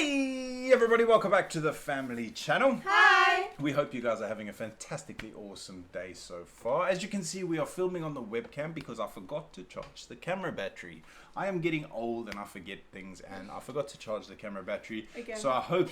Hey everybody, welcome back to the family channel. Hi! We hope you guys are having a fantastically awesome day so far. As you can see, we are filming on the webcam because I forgot to charge the camera battery. I am getting old and I forget things, and I forgot to charge the camera battery. Again. So I hope,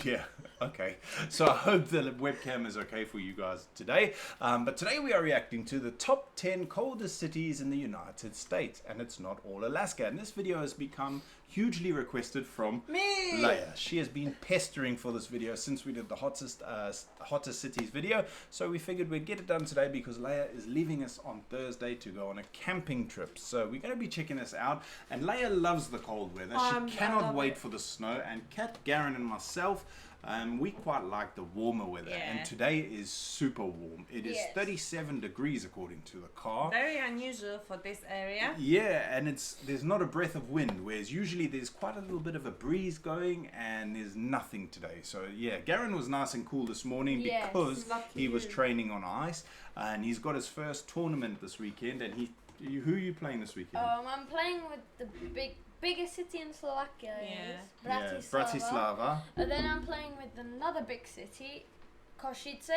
okay. So I hope the webcam is okay for you guys today. But today we are reacting to the top 10 coldest cities in the United States, and it's not all Alaska. And this video has become hugely requested from Me! Leia. She has been pestering for this video since we did the hottest cities video, so we figured we'd get it done today because Leia is leaving us on Thursday to go on a camping trip. So we're going to be checking this out, and Leia loves the cold weather. She cannot wait for the snow, and Kat, Garen and myself, we quite like the warmer weather, and today is super warm. It is 37 degrees according to the car. Very unusual for this area. Yeah, and there's not a breath of wind, whereas usually there's quite a little bit of a breeze going, and there's nothing today. So yeah, Garen was nice and cool this morning because he was training on ice, and he's got his first tournament this weekend. And who are you playing this weekend? I'm playing with the biggest city in Slovakia, Bratislava. And then I'm playing with another big city, Košice.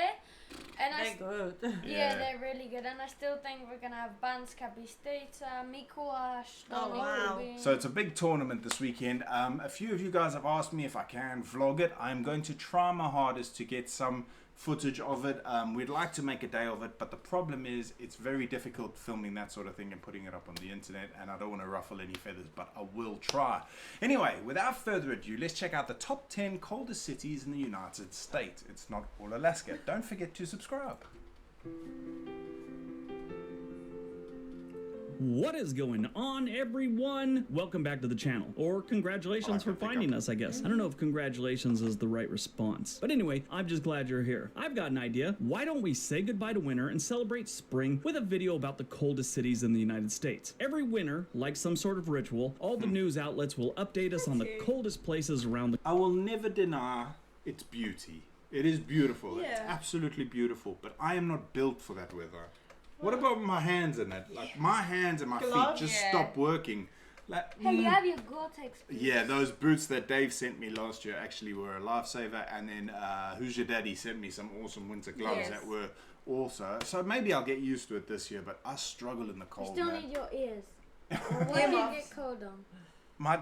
And They're good. they're really good. And I still think we're gonna have Banská Bystrica, Mikuláš. Oh wow! So it's a big tournament this weekend. A few of you guys have asked me if I can vlog it. I'm going to try my hardest to get some footage of it. We'd like to make a day of it, but the problem is it's very difficult filming that sort of thing and putting it up on the internet, and I don't want to ruffle any feathers, but I will try. Anyway, without further ado, let's check out the top 10 coldest cities in the United States. It's not all Alaska. Don't forget to subscribe. What is going on, everyone? Welcome back to the channel. Or congratulations for finding us, I guess. I don't know if congratulations is the right response. But anyway, I'm just glad you're here. I've got an idea. Why don't we say goodbye to winter and celebrate spring with a video about the coldest cities in the United States? Every winter, like some sort of ritual, all the news outlets will update us on the coldest places around the... I will never deny its beauty. It is beautiful. It's absolutely beautiful. But I am not built for that weather. What about my hands in it? Like my hands and my feet just stop working. Like, Hey, you have your Gore-Tex boots. Yeah, those boots that Dave sent me last year actually were a lifesaver, and then Who's Your Daddy sent me some awesome winter gloves that were also. So maybe I'll get used to it this year, but I struggle in the cold. You still need your ears. When do you get cold on?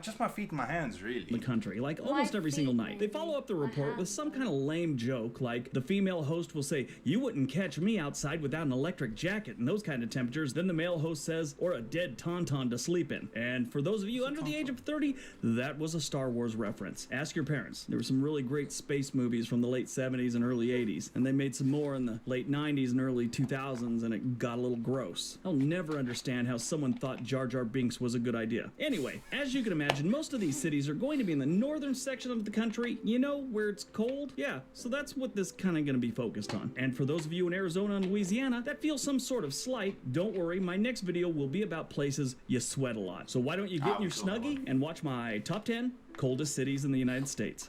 Just my feet and my hands, really. The country, like almost every single night. They follow up the report with some kind of lame joke, like the female host will say, "You wouldn't catch me outside without an electric jacket," and those kind of temperatures. Then the male host says, "Or a dead tauntaun to sleep in." And for those of you under the age of 30, that was a Star Wars reference. Ask your parents. There were some really great space movies from the late 70s and early 80s, and they made some more in the late 90s and early 2000s, and it got a little gross. I'll never understand how someone thought Jar Jar Binks was a good idea. Anyway, as you can imagine, most of these cities are going to be in the northern section of the country, you know, where it's cold. Yeah, so that's what this kind of going to be focused on. And for those of you in Arizona and Louisiana that feel some sort of slight, don't worry, my next video will be about places you sweat a lot. So why don't you get in your Snuggie and watch my top 10 coldest cities in the United States.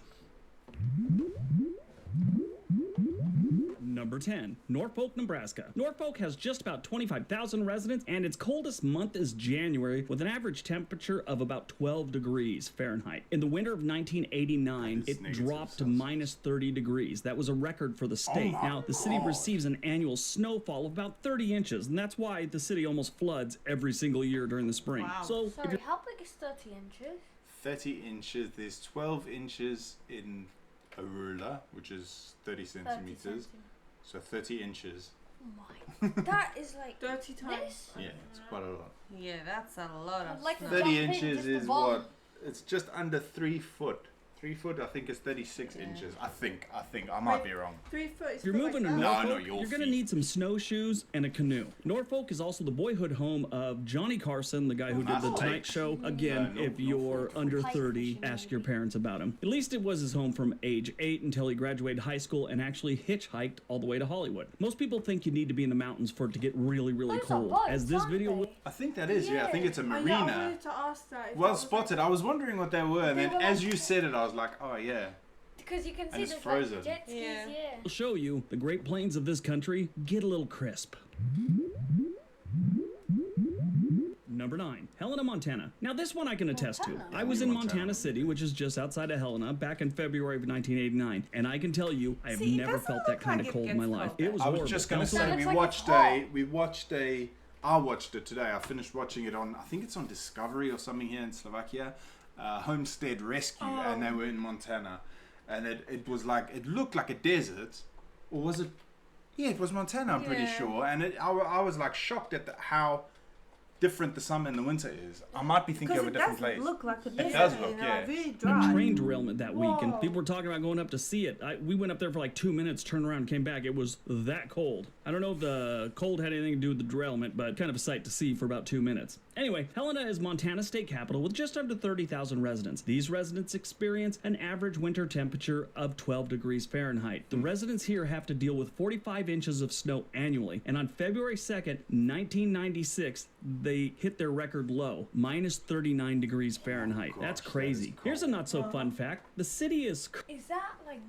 Number 10, Norfolk, Nebraska. Norfolk has just about 25,000 residents, and its coldest month is January, with an average temperature of about 12 degrees Fahrenheit. In the winter of 1989, it dropped to minus 30 degrees. That was a record for the state. Now, the city receives an annual snowfall of about 30 inches, and that's why the city almost floods every single year during the spring. Wow. So, Sorry, how big is 30 inches? 30 inches. There's 12 inches in a ruler, which is 30 centimeters. So 30 inches. Oh my. That is like 30 times. this? Yeah, it's quite a lot. Yeah, that's a lot of Like snow. 30 inches is what? It's just under 3 foot. 3 foot, I think, is 36 inches. I think. I might be wrong. 3 foot is if you're moving to Norfolk, your you're going to need some snowshoes and a canoe. Norfolk is also the boyhood home of Johnny Carson, the guy who did The Tonight Show. Again, if you're under 30, ask your parents about him. At least it was his home from age 8 until he graduated high school and actually hitchhiked all the way to Hollywood. Most people think you need to be in the mountains for it to get really, really cold. As this video... I think that is, I think it's a marina. I wanted to ask that. Well spotted. I was wondering what they were, and then as you said it, I was like, oh yeah. Because you can see it's the frozen. jet skis, I'll show you the Great Plains of this country get a little crisp. Number 9, Helena, Montana. Now this one I can attest to. I was in Montana. Montana City, which is just outside of Helena, back in February of 1989, and I can tell you, I have See, it never doesn't felt that look kind like of it cold in my gets life. cold. It was I horrible. was just gonna Also, say looks we like watched it's hot. I watched it today. I finished watching it on, I think it's on Discovery or something here in Slovakia, Homestead Rescue, and they were in Montana, and it was like, it looked like a desert, or was it? Yeah, it was Montana, I'm pretty Yeah. sure, and I was like shocked at how different the summer and the winter is. I might be thinking of a different place. Look like a does desert, look, you know, yeah. really a dry. train derailment that week, and Whoa. people were talking about going up to see it. We went up there for like 2 minutes, turned around, came back. It was that cold. I don't know if the cold had anything to do with the derailment, but kind of a sight to see for about 2 minutes. Anyway, Helena is Montana's state capital with just under 30,000 residents. These residents experience an average winter temperature of 12 degrees Fahrenheit. The residents here have to deal with 45 inches of snow annually, and on February 2nd, 1996, they hit their record low, minus 39 degrees Fahrenheit. gosh, That's that is crazy. Here's a not so fun fact. The city is Is that like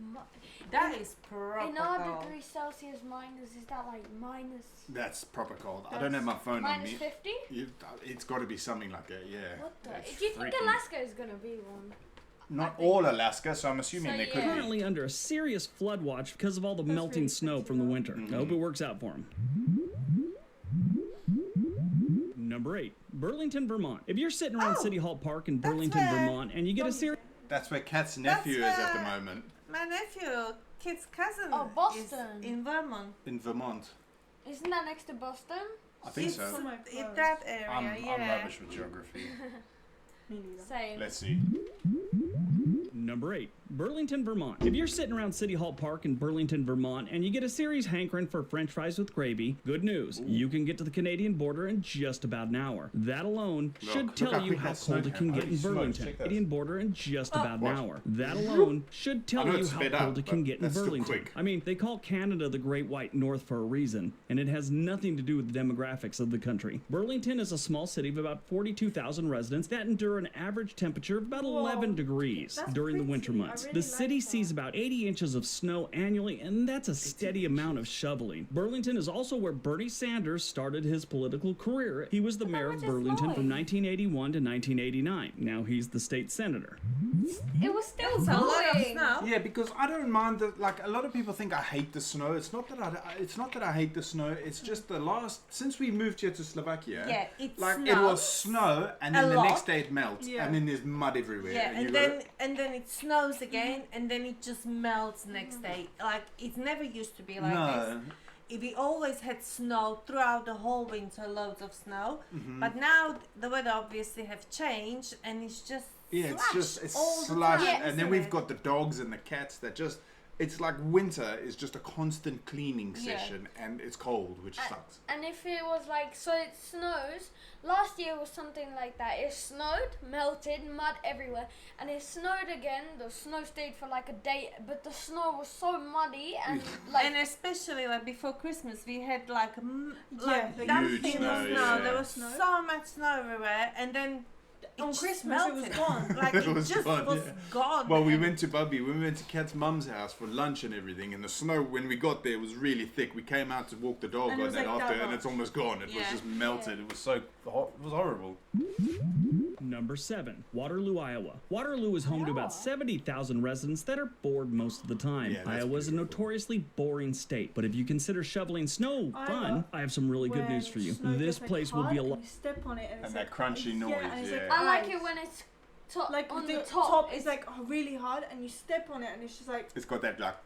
That is proper in our cold. degrees Celsius minus? Is that like minus That's proper cold. I don't have my phone on minus me. 50? It's got to be something like that, yeah. What the? It's Do you think freaking- Alaska is gonna be one? Not all Alaska, so I'm assuming So, they could yeah. be. currently under a serious flood watch because of all the melting really snow from the winter. I hope it works out for them. Number 8, Burlington, Vermont. If you're sitting around Oh, City Hall Park in that's Burlington, where Vermont, and you get a series That's where Kat's nephew That's is at the where- moment, My nephew, kid's cousin, Oh, Boston. is in Vermont. in Vermont. Isn't that next to Boston? I think It's so. in that area, I'm yeah. rubbish with geography. Same. Let's see. Number 8, Burlington, Vermont. If you're sitting around City Hall Park in Burlington, Vermont, and you get a serious hankering for french fries with gravy, good news. You can get to the Canadian border in just about an hour. That alone should Look tell how you quick how that snowed cold it can down. get Holy in smokes, Burlington. check this. Canadian border in just about an What? hour. That alone should tell I know you it's how sped cold up, it can but get in that's still Burlington. quick. I mean, they call Canada the Great White North for a reason, and it has nothing to do with the demographics of the country. Burlington is a small city of about 42,000 residents that endure an average temperature of about 11 degrees That's during the pretty. winter I months. really The like city that. sees about 80 inches of snow annually, and that's a steady amount of shoveling. Burlington is also where Bernie Sanders started his political career. He was the mayor of much is Burlington from snowing? 1981 to 1989. Now he's the state senator. It was still It's a lot of going. snow. Yeah, because I don't mind that. Like a lot of people think I hate the snow. It's not that I hate the snow. It's just the since we moved here to Slovakia. Yeah, it like it was snows snow, and a then the lot. next day it melts, Yeah. and then there's mud everywhere. Yeah, you and then it snows again, and then it just melts next day. Like it never used to be like this. no. We always had snow throughout the whole winter, loads of snow. Mm-hmm. But now the weather obviously have changed, and it's just Yeah, it's slush just it's all the slush, time, and then isn't we've it? got the dogs and the cats that just. It's like winter is just a constant cleaning Yeah. session, and it's cold, which sucks. And if it was like, so it snows, last year was something like that. It snowed, melted, mud everywhere, and it snowed again. The snow stayed for like a day, but the snow was so muddy and like, and especially like before Christmas, we had like Yeah, like like huge dumping snow, of snow. yeah. There was Snow. so much snow everywhere, and then On just Christmas it was melted. gone. Like It it, was just gone, was yeah. gone. Well, we and- went to Kat's mum's house for lunch and everything, and the snow when we got there was really thick. We came out to walk the dog And it on was that like after, that and much. it's almost gone. It was Yeah. just melted. It was so hot. It was horrible. Number 7, Waterloo, Iowa. Waterloo is home to about 70,000 residents that are bored most of the time. Yeah, that's Iowa is a beautiful. notoriously boring state, but if you consider shoveling snow fun, I have some really good When news for you. snow This gets, like, place will be a hard lot. and you step on it and, And it's that like, crunchy noise, Yeah, and it's yeah. like I like ice. it when it's top Like on the the top. is like really hard and you step on it and it's just like It's got that like.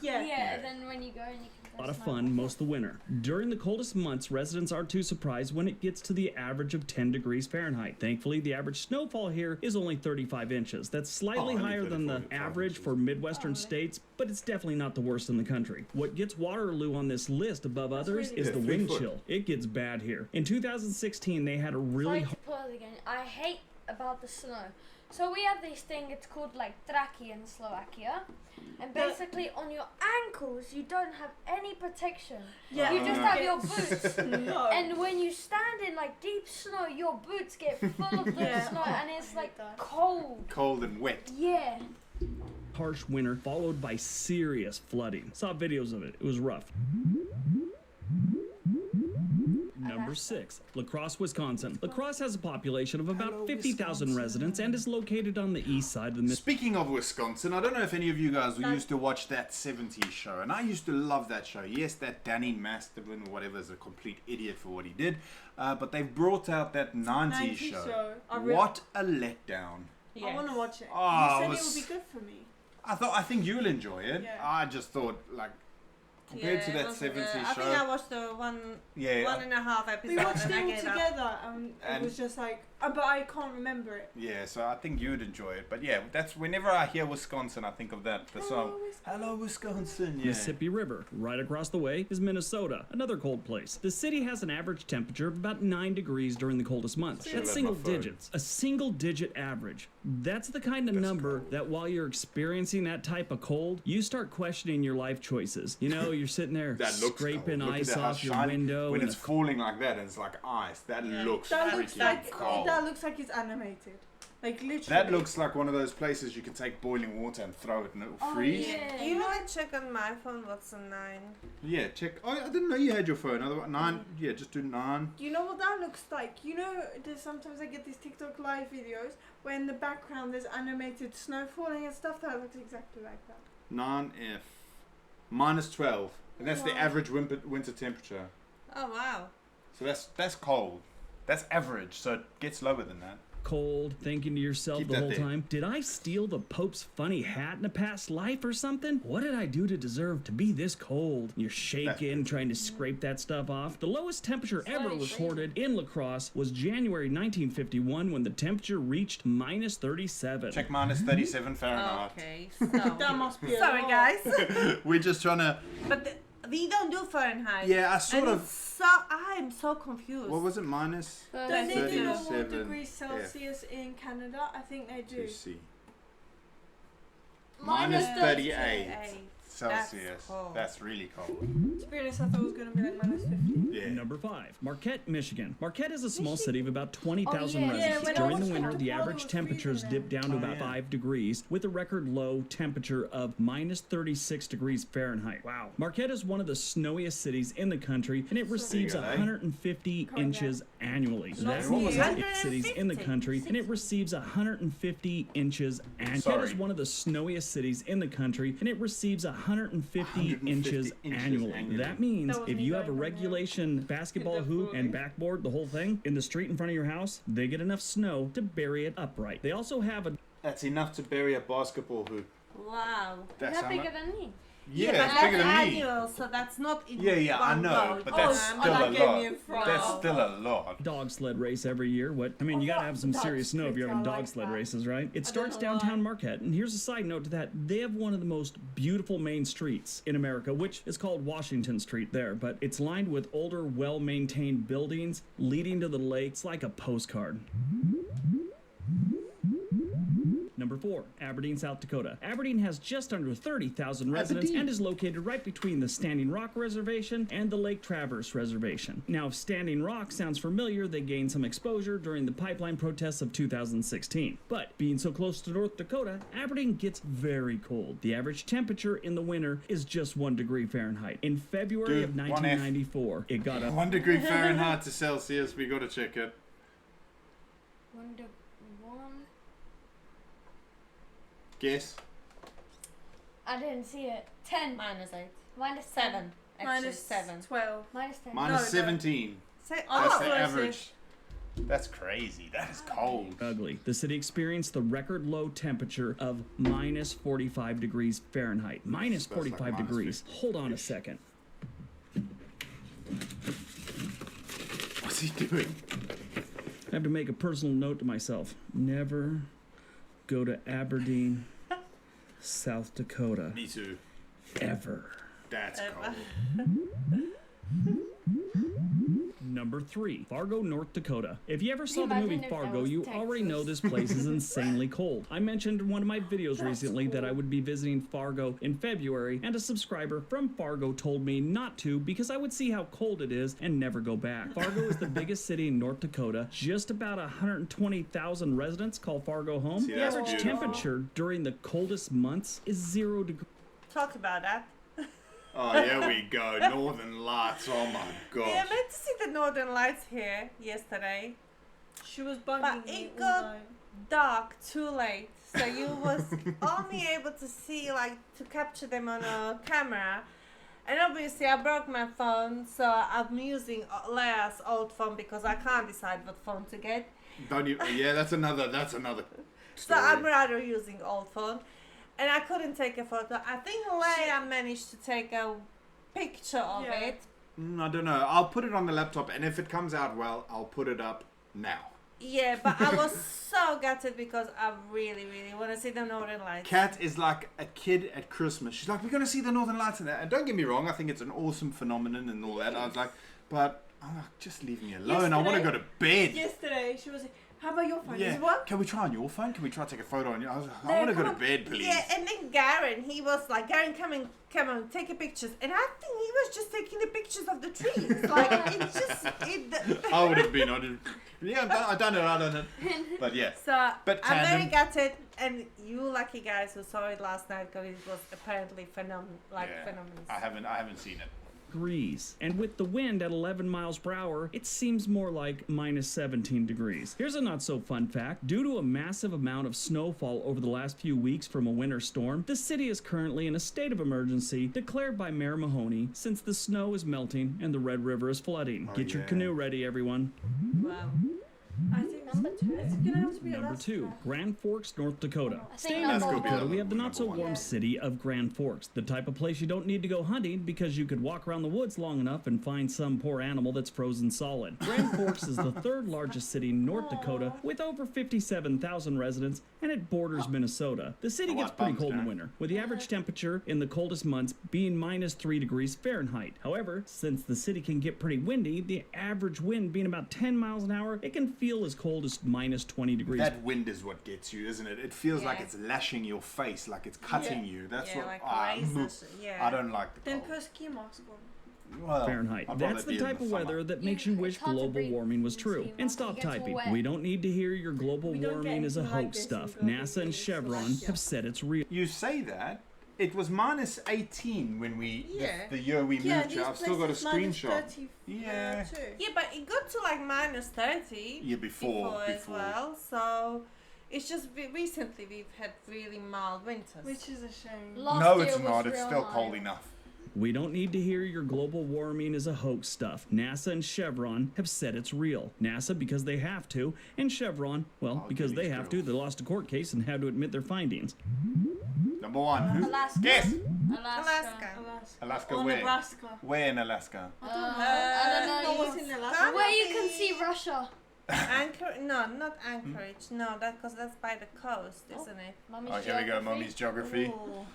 yeah. yeah, and then when you go and you can. A lot of fun most of the winter. During the coldest months, residents aren't too surprised when it gets to the average of 10 degrees Fahrenheit. Thankfully, the average snowfall here is only 35 inches. That's slightly only higher than the 35 average inches. for Midwestern states, but it's definitely not the worst in the country. What gets Waterloo on this list above others really is good. the 3 wind foot. chill. It gets bad here. In 2016, they had a really Sorry to pause again. I hate about the snow. So we have this thing, it's called like traki in Slovakia. And basically on your ankles you don't have any protection. Yeah. You just Uh. have your boots. No. And when you stand in like deep snow, your boots get full of the Yeah. snow and it's like that. cold. Cold and wet. Yeah. harsh winter followed by serious flooding. Saw videos of it. It was rough. Number Number 6, La Crosse, Wisconsin. La Crosse has a population of about 50,000 residents and is located on the east side of the Mississippi. Speaking of Wisconsin, I don't know if any of you guys used to watch that 70s show, and I used to love that show. Yes, that Danny Masterman, whatever, is a complete idiot for what he did, but they've brought out that 90s show. What a letdown. Yes. I want to watch it. Oh, You said it would be good for me. I think you'll enjoy it. Yeah. I just thought, like, compared to that 70s I show. think I watched the one and a half episode. We watched and I it all gave up. together, and it was just like, but I can't remember it. Yeah, so I think you'd enjoy it. But yeah, that's whenever I hear Wisconsin, I think of that. The song. Hello, Wisconsin. Yeah. Mississippi River. Right across the way is Minnesota, another cold place. The city has an average temperature of about 9 degrees during the coldest months. Should've That's had my single phone. digits. A single digit average. That's the kind of number that while you're experiencing that type of cold, you start questioning your life choices. You know, you're sitting there That looks scraping cold. Look at ice that, how off your shiny. window. When and it's falling like that and it's like ice, that looks That looks freaking like cold. that looks like it's animated, like literally. That looks like one of those places you can take boiling water and throw it and it'll freeze. Yeah. You know, I check on my phone what's a 9. Yeah, check. Oh, I didn't know you had your phone. Otherwise, 9. Yeah, just do 9. You know what that looks like? You know, sometimes I get these TikTok live videos where in the background there's animated snow falling and stuff. That looks exactly like that. 9F. Minus 12. And that's the Wow. average winter temperature. Oh wow. So that's cold. That's average, so it gets lower than that. cold, thinking to yourself Keep the that whole there. time, did I steal the Pope's funny hat in a past life or something? What did I do to deserve to be this cold? You're shaking, trying to scrape that stuff off. The lowest temperature ever recorded in La Crosse was January 1951 when the temperature reached minus 37. Check minus 37 Fahrenheit. Okay, That so must be a sorry lot. guys, We're just trying to. but we don't do Fahrenheit. Yeah, I sort And of. it's I'm so confused. What was it? Minus Don't they do normal 37 degrees Celsius in Canada? I think they do. 2C. Minus Minus 38. 38 Celsius. That's cold. That's really cold. To be honest, I thought it was going to be like minus 50. Yeah. Number 5, Marquette, Michigan. Marquette is a small city of about 20,000 Oh, yeah. residents. Yeah, when I During the watched winter, it, the I thought it average was temperatures freezing dip down to Oh, about yeah. 5 degrees, with a record low temperature of minus 36 degrees Fahrenheit. Wow. Marquette is one of the snowiest cities in the country, and it receives There you go, eh? 150 inches annually. That's Not one of the here. snowiest cities in the country, and it receives 150 inches annually. Marquette is one of the snowiest cities in the country, and it receives 150 inches annually. That means That was if me you have a going from there. regulation basketball hoop and backboard, the whole thing, in the street in front of your house, they get enough snow to bury it upright. They also have a That's enough to bury a basketball hoop. Wow. That's Not how bigger much. than me. Yeah, but it's bigger that's than me. annual, so that's not in Yeah, I one know, go. but that's Oh, still that a gave me a lot. fright. That's still a lot. dog sled race every year. What? I mean, you gotta have some That's serious snow if you're having pretty, I dog like sled that. races, right? It starts don't know downtown why. Marquette, and here's a side note to that. They have one of the most beautiful main streets in America, which is called Washington Street there, but it's lined with older, well-maintained buildings leading to the lake. It's like a postcard. Number 4, Aberdeen, South Dakota. Aberdeen has just under 30,000 residents Aberdeen. and is located right between the Standing Rock Reservation and the Lake Traverse Reservation. Now, if Standing Rock sounds familiar, they gained some exposure during the pipeline protests of 2016. But being so close to North Dakota, Aberdeen gets very cold. The average temperature in the winter is just 1 degree Fahrenheit. In February Dude, of 1F. 1994, it got up 1 degree Fahrenheit to Celsius. We gotta check it. One. Guess. I didn't see it. 10. Minus 8. Minus 7. Actually, Minus 7. 12. Minus 10. Minus No, 17. Say, Oh, That's oh, the so I see. average. That's crazy. That is cold. ugly. The city experienced the record low temperature of minus 45 degrees Fahrenheit. Minus That's like 45 minus degrees. 50. Hold on a second. What's he doing? I have to make a personal note to myself. Never go to Aberdeen, South Dakota. Me too. Ever. That's cold. Number 3, Fargo, North Dakota. If you ever saw the Imagine movie if that Fargo, was you Texas. already know this place is insanely cold. I mentioned in one of my videos recently that I would be visiting Fargo in February, and a subscriber from Fargo told me not to because I would see how cold it is and never go back. Fargo is the biggest city in North Dakota. Just about 120,000 residents call Fargo home. See, The that's average beautiful. temperature during the coldest months is 0 degrees. talk about that. Oh, here we go. Northern Lights. Oh my Yeah, I gosh. meant to see the Northern Lights here yesterday. She was bugging But me it all got night. dark too late, so you was only able to see like to capture them on a camera. And obviously I broke my phone, so I'm using Leia's old phone because I can't decide what phone to get. Don't you? Yeah, that's another story. So I'm rather using old phone, and I couldn't take a photo. I think Leia managed to take a picture of Yeah. it. I don't know. I'll put it on the laptop, and if it comes out well, I'll put it up now. Yeah, but I was so gutted because I really, really want to see the Northern Lights. Kat is like a kid at Christmas. She's like, we're going to see the Northern Lights in that. And don't get me wrong, I think it's an awesome phenomenon and all that. I was like, but I'm like, just leave me alone. I want to go to bed. Yesterday, she was like, how about your phone? Yeah. Is it what? Can we try on your phone? Can we try to take a photo on your? I was like, I No, want to go to come on. bed, please. Yeah, and then Garen, he was like, Garen, come on, take a pictures. And I think he was just taking the pictures of the trees. Like, it just, I would have been on it. Yeah, I done it. But yeah. So, But I'm very tandem. gutted. And you lucky guys who saw it last night because it was apparently phenomenal. I haven't seen it. Degrees. And with the wind at 11 miles per hour, it seems more like minus 17 degrees. Here's a not so fun fact. Due to a massive amount of snowfall over the last few weeks from a winter storm, the city is currently in a state of emergency declared by Mayor Mahoney since the snow is melting and the Red River is flooding. Oh, Get your yeah. canoe ready, everyone. Wow. I think Number two. it's gonna have to be Number Alaska. 2, Grand Forks, North Dakota. I think Staying in number North Let's go Dakota, be we have the number not so one. warm city of Grand Forks, the type of place you don't need to go hunting because you could walk around the woods long enough and find some poor animal that's frozen solid. Grand Forks is the third largest city in North Dakota with over 57,000 residents, and it borders Minnesota. The city A gets lot pretty bumps cold in there. winter, with the average temperature in the coldest months being minus 3 degrees Fahrenheit. However, since the city can get pretty windy, the average wind being about 10 miles an hour, it can feel as cold as minus 20 degrees. That wind is what gets you, isn't it? It feels like Yeah. it's lashing your face, like it's cutting you. That's Yeah, what like mm, razors, yeah. I don't like the Then cold. put ski masks on. Well, Fahrenheit. I'd rather That's be the in type of summer. weather that You- makes you wish it's hard to global breathe warming was in true. steam. And stop It gets all typing. wet. We don't need to hear your global We don't get warming is a anything like hoax this in stuff. global NASA and warming, so Chevron yeah. have said it's real. You say that. It was minus 18 when we Yeah. the year we Yeah, moved here. I've still got a screenshot. Yeah. Too. Yeah, but it got to like minus 30 Yeah, before. as well. So it's just recently we've had really mild winters. Which is a shame. Last No, year it's was not. It's real still high. cold enough. We don't need to hear your global warming is a hoax stuff. NASA and Chevron have said it's real. NASA because they have to, and Chevron, well, Oh, because they geez, have girl. to. They lost a court case and had to admit their findings. Number one. Who? Alaska. Guess. Alaska. Alaska Or where? Nebraska. Where in Alaska? I I don't know know. what's in Alaska. Huh? Where you can see Russia. Anchor? No, not Anchorage. No, because that's by the coast, isn't it? Mummy's Oh, here we go. geography. Mummy's geography. Ooh.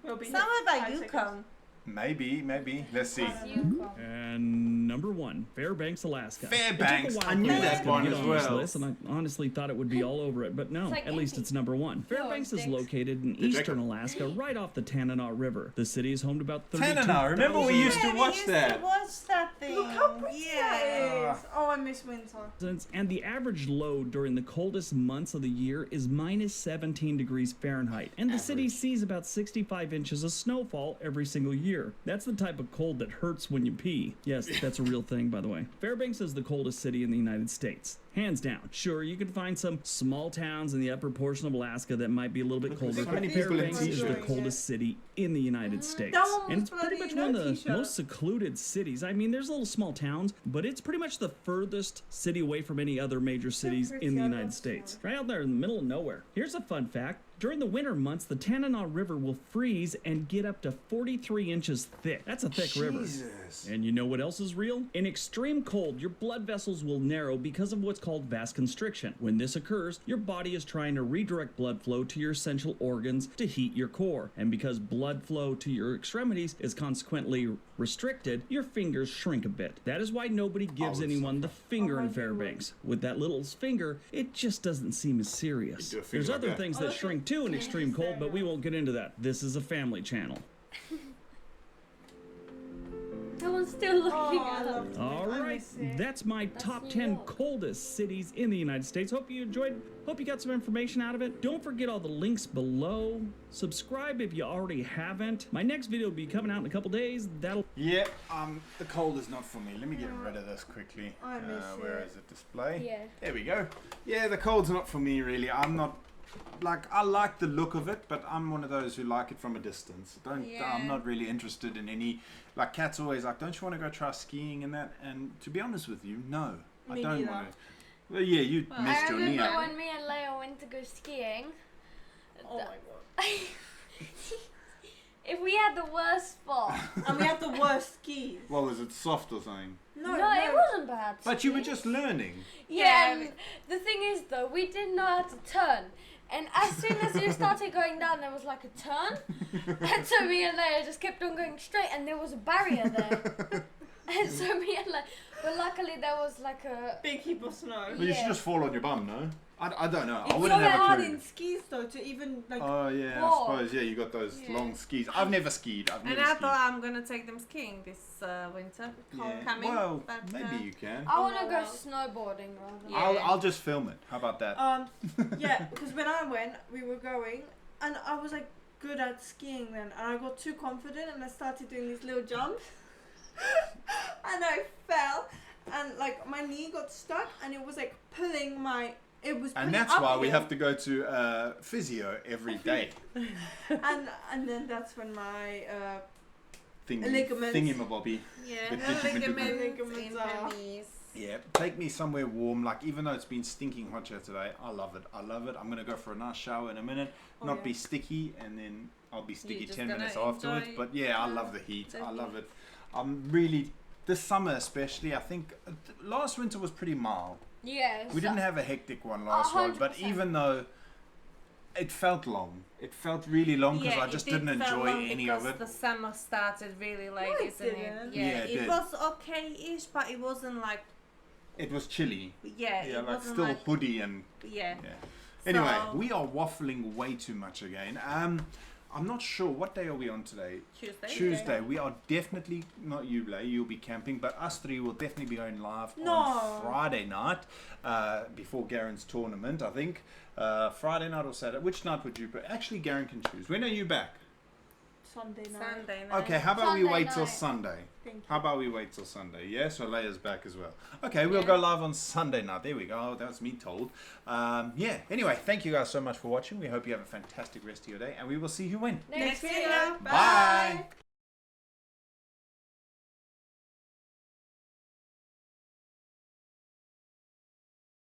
We'll be Somewhere here by 5 Yukon. seconds. Maybe. Let's see. Yukon. And number 1, Fairbanks, Alaska. Fairbanks. It took a I while knew for that Alaska to one get as on this well. list, and I honestly thought it would be all over it, but no, It's like at least empty. it's number 1. Fairbanks is stinks. located in Did you eastern reckon? Alaska, right off the Tanana River. The city is home to about 32,000. Tanana, remember we used to Yeah, we watch used that. to watch that thing. Look how pretty yeah. that is. Oh, I miss winter. And the average load during the coldest months of the year is minus 17 degrees Fahrenheit. And the city sees about 65 inches of snowfall every single year. That's the type of cold that hurts when you pee. Yes, that's a real thing, by the way. Fairbanks is the coldest city in the United States. Hands down. Sure, you can find some small towns in the upper portion of Alaska that might be a little bit colder, so but many people in Fairbanks is the t-shirts. coldest city in the United States. That one And was it's pretty bloody much one no of the t-shirt. most secluded cities. I mean, there's little small towns, but it's pretty much the furthest city away from any other major cities pretty, in the I United love States. snow. Right out there in the middle of nowhere. Here's a fun fact. During the winter months, the Tanana River will freeze and get up to 43 inches thick. That's a thick river. Jesus. And you know what else is real? In extreme cold, your blood vessels will narrow because of what's called vasoconstriction. When this occurs, your body is trying to redirect blood flow to your essential organs to heat your core. And because blood flow to your extremities is consequently restricted, your fingers shrink a bit. That is why nobody gives Oh, it's anyone the finger Oh, in my Fairbanks. With that little finger, it just doesn't seem as serious. You do a finger There's like other that. things Oh, that look shrink too in extreme cold, but we won't get into that. This is a family channel. someone's still looking Oh, I at love us. it. All I right, miss it. that's my That's top New 10 York. coldest cities in the United States. Hope you enjoyed. Hope you got some information out of it. Don't forget all the links below. Subscribe if you already haven't. My next video will be coming out in a couple days. That'll Yeah, the cold is not for me. Let me get rid of this quickly. I miss Where it. is it? Display? Yeah. There we go. Yeah, the cold's not for me really. I'm not I like the look of it, but I'm one of those who like it from a distance. Yeah. I'm not really interested in any. Like Kat's always like, don't you want to go try skiing and that? And to be honest with you, no, I Me don't neither. want to. Well, yeah, you Well, missed I your remember knee. when me and Leo went to go skiing. Oh my god. If we had the worst spot. And we have the worst skis. Well, was it soft or something? No, it wasn't bad. But you were skiing. just learning. Yeah, Yeah. and the thing is though, we didn't know how to turn. And as soon as you started going down, there was like a turn. And so me and Leia just kept on going straight, and there was a barrier there. And so me and Leia, but luckily there was like a. Big heap of snow. But you should Yeah. just fall on your bum, no? I don't know. I It's so wouldn't have a hard clue. in skis though to even like. Oh yeah, Whoa. I suppose. Yeah, you got those Yeah. long skis. I've never skied. I've And never I skied. thought I'm gonna take them skiing this winter. Yeah. Coming, Well, but, maybe you can. I want to Oh, go wow. snowboarding rather. Yeah. I'll just film it. How about that? Yeah, because when I went, we were going, and I was like good at skiing then, and I got too confident, and I started doing these little jumps, and I fell, and like my knee got stuck, and it was like pulling my. It was. And pulling that's why we uphill. have to go to physio every day. And then that's when my Ligaments. Thingamabobby. Yeah, But her did you- ligaments Ligaments in are- her knees. Yeah, take me somewhere warm. Like even though it's been stinking hot here today, I love it. I love it. I'm gonna go for a nice shower in a minute. Oh, Not yeah. be sticky, and then I'll be sticky just 10 gonna minutes afterwards. enjoy But yeah, I love the heat. I love it. I'm really this summer especially. I think last winter was pretty mild. Yeah. We didn't have a hectic one last one, but 100%. even though it felt long, it felt really long because Yeah, I just it did didn't feel enjoy long any because of it. the summer started really late, No, it isn't it? didn't. Yeah, Yeah, it it did. was okay-ish, but it wasn't like It was chilly. yeah, Yeah, it like wasn't still like hoodie and yeah. yeah. Anyway, So- we are waffling way too much again. I'm not sure what day are we on today. Tuesday. Tuesday. We are definitely not you, Lay. You'll be camping, but us three will definitely be going live No. on Friday night before Garen's tournament. I think Friday night or Saturday. Which night would you? Actually, Garen can choose. When are you back? Sunday night. Sunday night. Okay, how about we Sunday wait till night. Sunday? Thank you. How about we wait till Sunday? Yeah, so Leia's back as well. Okay, we'll Yeah. go live on Sunday night. There we go. That's me told. Yeah. Anyway, thank you guys so much for watching. We hope you have a fantastic rest of your day, and we will see you when. Next video. video. Bye.